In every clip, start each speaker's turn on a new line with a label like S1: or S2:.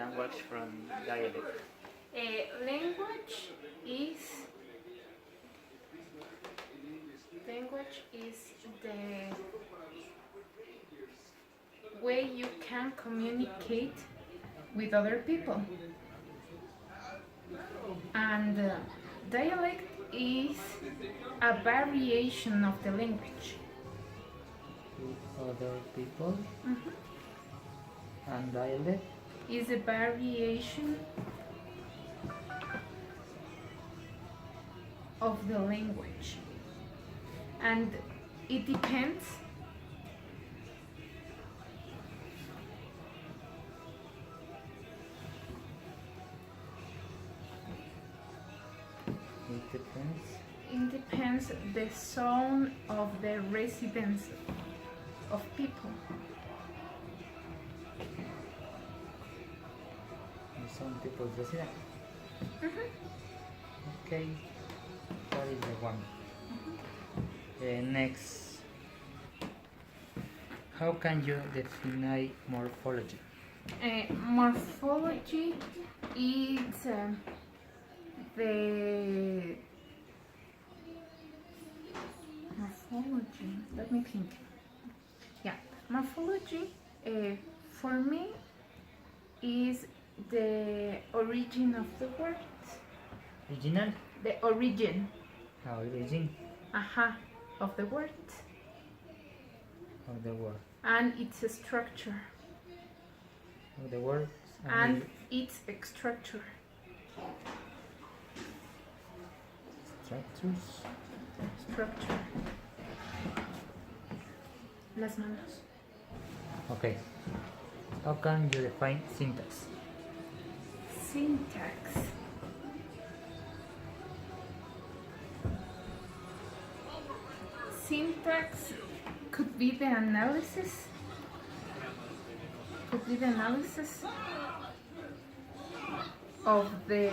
S1: language from dialect?
S2: Language is the way you can communicate with other people, and dialect is a variation of the language.
S1: With other people?
S2: Mm-hmm.
S1: And dialect?
S2: Is a variation of the language, and it depends the zone of the residence of people.
S1: Some people's residence.
S2: Mm-hmm.
S1: Okay, that is the one. Next, how can you define morphology?
S2: Morphology is the morphology. Let me think. Yeah, morphology for me is the origin of the word.
S1: Original?
S2: The origin.
S1: Origin.
S2: Of the word.
S1: Of the word.
S2: And its structure.
S1: Of the word.
S2: And its structure.
S1: Structures.
S2: Structure. Las manos.
S1: Okay. How can you define syntax?
S2: Syntax. Syntax could be the analysis. Of the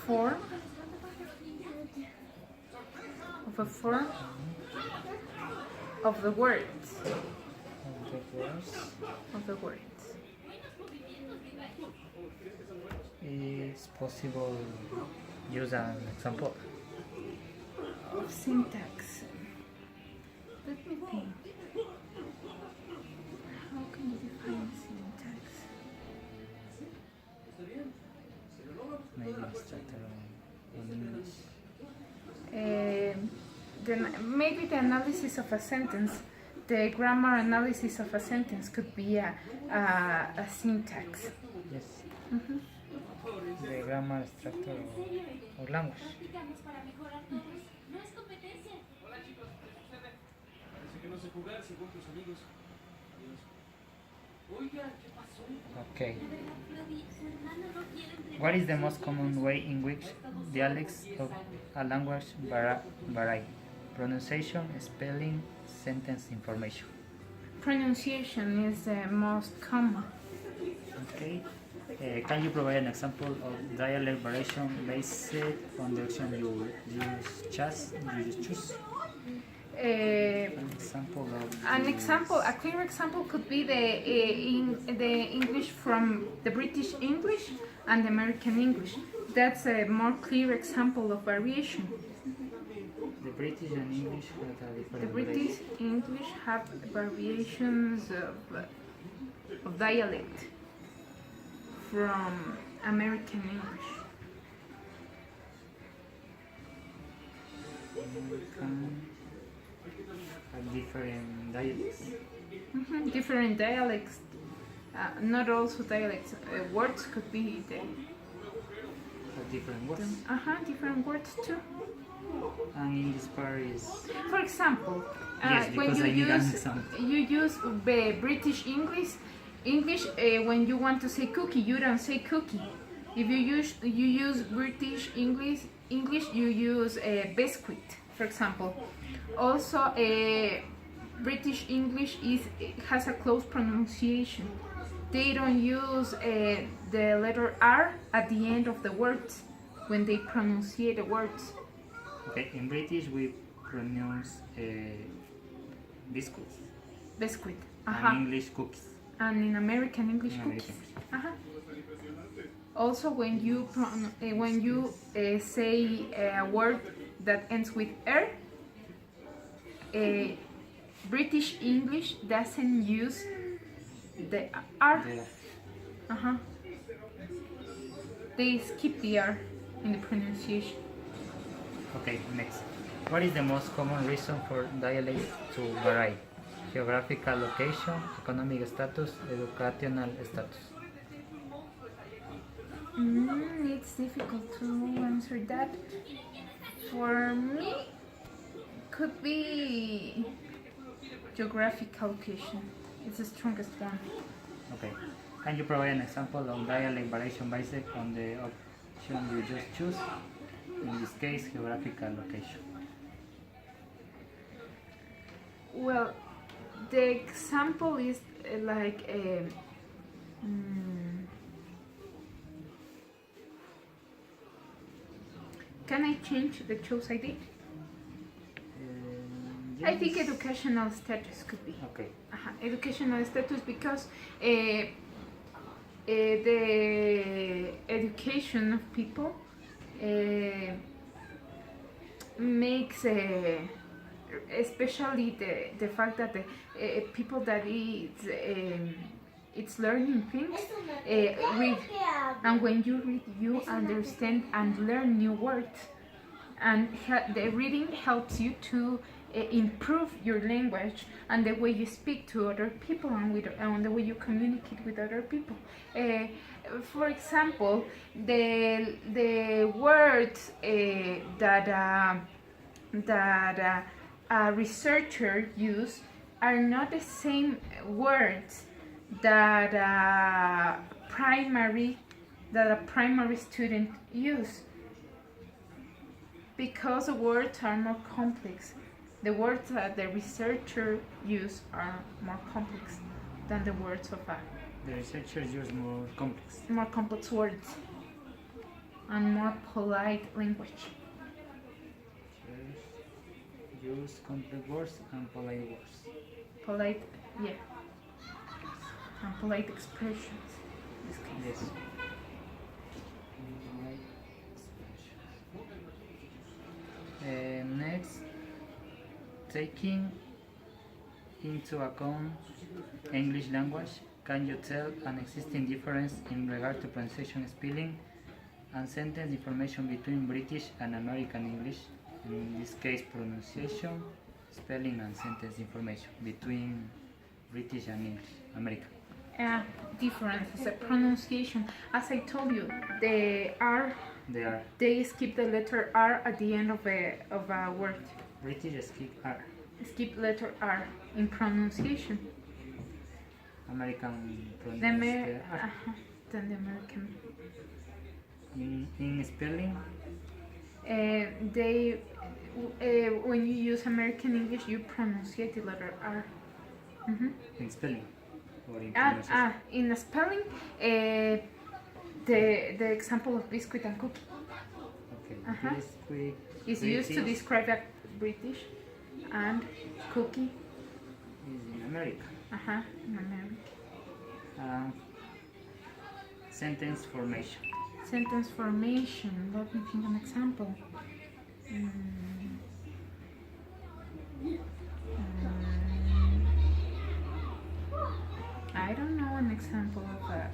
S2: form. Of a form. Of the words. Of the words.
S1: Is possible use an example
S2: of syntax? Let me think. How can you define syntax?
S1: Maybe structure in
S2: English. Maybe the analysis of a sentence, the grammar analysis of a sentence could be a syntax.
S1: Yes.
S2: Mm-hmm.
S1: The grammar structure of language. Okay. What is the most common way in which dialects of a language vary? Pronunciation, spelling, sentence information.
S2: Pronunciation is the most common.
S1: Okay. Can you provide an example of dialect variation based on the action you choose?
S2: A clear example could be the English from the British English and the American English. That's a more clear example of variation.
S1: The British and English have a different.
S2: The British English have variations of dialect from American English.
S1: Have different dialects.
S2: Mm-hmm. Different dialects. Not also dialects. Words could be
S1: Different words.
S2: Different words too.
S1: And in this part is.
S2: For example,
S1: yes,
S2: when you use British English. When you want to say cookie, you don't say cookie. If you use British English, you use biscuit, for example. Also, British English has a close pronunciation. They don't use the letter R at the end of the words when they pronunciate the words.
S1: Okay, in British we pronounce biscuits.
S2: Biscuit.
S1: And English cookies.
S2: And in American English, cookies. Uh-huh. Also, when you say a word that ends with er, British English doesn't use the r.
S1: There.
S2: Uh-huh. They skip the r in the pronunciation.
S1: Okay, next. What is the most common reason for dialects to vary? Geographical location, economic status, educational status.
S2: It's difficult to answer that. For me, could be geographical location. It's the strongest one.
S1: Okay. Can you provide an example of dialect variation based on the option you just choose? In this case, geographical location.
S2: Well, the example is like can I change the choice I did? I think
S1: Yes.
S2: educational status could be.
S1: Okay.
S2: Educational status because the education of people makes especially the fact that the people that it's learning things read, and when you read you understand and learn new words, and the reading helps you to improve your language and the way you speak to other people and the way you communicate with other people. For example, the words that a researcher use are not the same words that a primary student use, because the words are more complex. The words that the researcher use are more complex than the words of
S1: The researchers use more
S2: complex words and more polite language.
S1: Use complex words and polite words.
S2: Polite, yeah, and polite expressions. In this case.
S1: Yes. Next, taking into account English language, can you tell an existing difference in regard to pronunciation, spelling, and sentence information between British and American English? In this case, pronunciation, spelling, and sentence information between British and English, American.
S2: Difference, the pronunciation. As I told you, the R, they skip the letter R at the end of a word.
S1: British skip R.
S2: Skip letter R in pronunciation.
S1: American
S2: The
S1: pronunciation R.
S2: Than the American.
S1: In spelling,
S2: They when you use American English, you pronunciate the letter R.
S1: in spelling, or in pronunciation.
S2: In the spelling, the example of biscuit and cookie
S1: Okay, biscuit
S2: is used to describe a British, and cookie
S1: is in America.
S2: in America.
S1: Sentence formation.
S2: Sentence formation. Let me think of an example. I don't know an example of a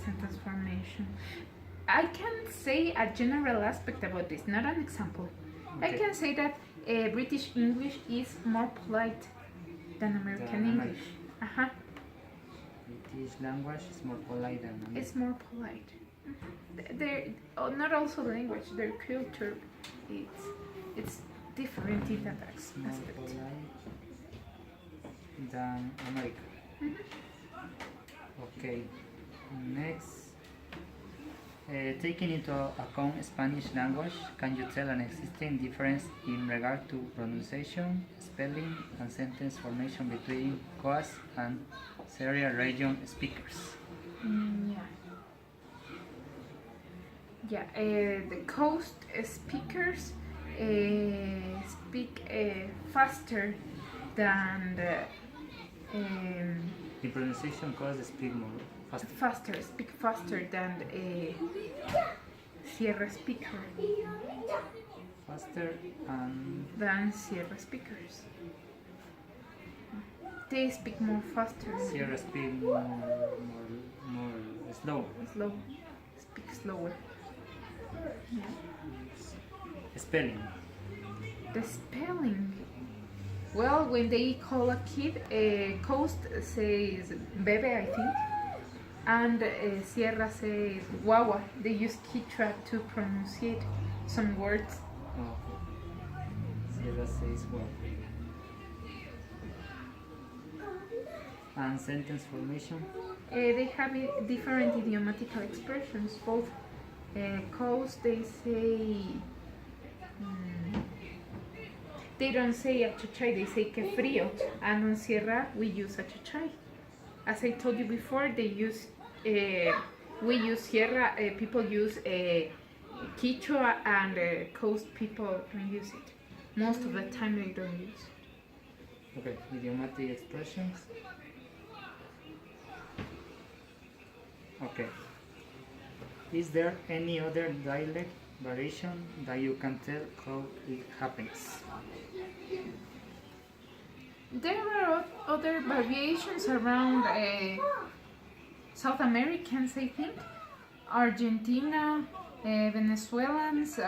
S2: sentence formation. I can say a general aspect about this, not an example.
S1: Okay.
S2: I can say that British English is more polite than American English.
S1: British language is more polite than American.
S2: It's more polite. Not also language, their culture, it's different in that
S1: More
S2: aspect.
S1: polite than America. Okay, next. Taking into account Spanish language, can you tell an existing difference in regard to pronunciation, spelling, and sentence formation between coast and Sierra region speakers?
S2: The coast speakers speak faster than
S1: In pronunciation, cause speak more fast.
S2: Faster, speak faster than Sierra speaker.
S1: Faster and
S2: Than Sierra speakers. They speak more faster.
S1: Sierra speak more slow.
S2: Slow. Speak slower.
S1: Spelling.
S2: The spelling. Well, when they call a kid, Coast says bebe, I think, and Sierra says guagua. They use Quechua to pronunciate some words.
S1: Oh. Sierra says well. And sentence formation.
S2: They have different idiomatical expressions. Both Coast, they say. They don't say achachai, they say que frío. And on Sierra, we use achachai. As I told you before, they use, we use Sierra, people use Quechua, and Coast people don't use it. Most of the time they don't use.
S1: Okay, idiomatic expressions. Okay. Is there any other dialect variation that you can tell how it happens?
S2: There are other variations around South Americans, I think. Argentina, Venezuelans,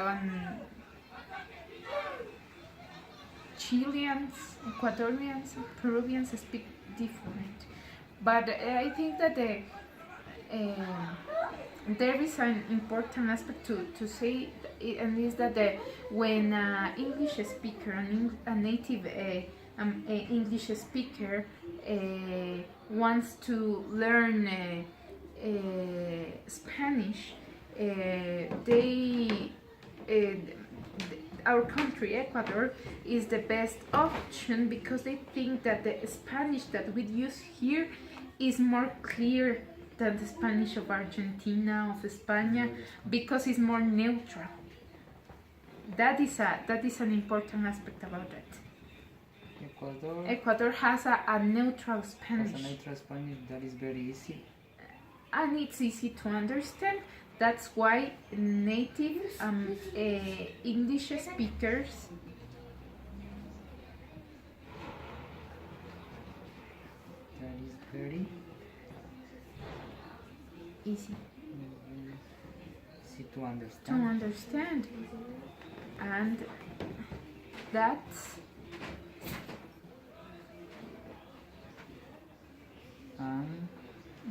S2: Chileans, Ecuadorians, Peruvians speak different. But I think that there is an important aspect to say, and is that when an English speaker, a native English speaker wants to learn Spanish, our country, Ecuador, is the best option because they think that the Spanish that we use here is more clear than the Spanish of Argentina, of España, because it's more neutral. That is an important aspect about it. Ecuador has a neutral Spanish.
S1: Has a neutral Spanish that is very easy.
S2: And it's easy to understand. That's why native English speakers
S1: that is very
S2: easy
S1: to understand.
S2: to understand, and that's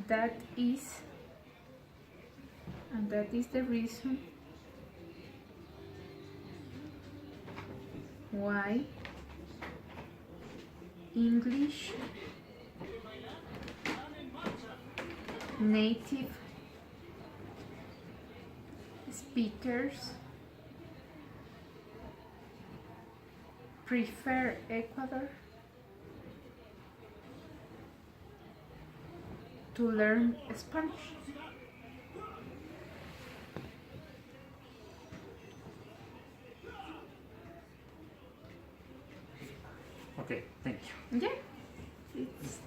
S2: that is the reason why English native speakers prefer Ecuador to learn Spanish.
S1: Okay, thank you.
S2: Yeah, it's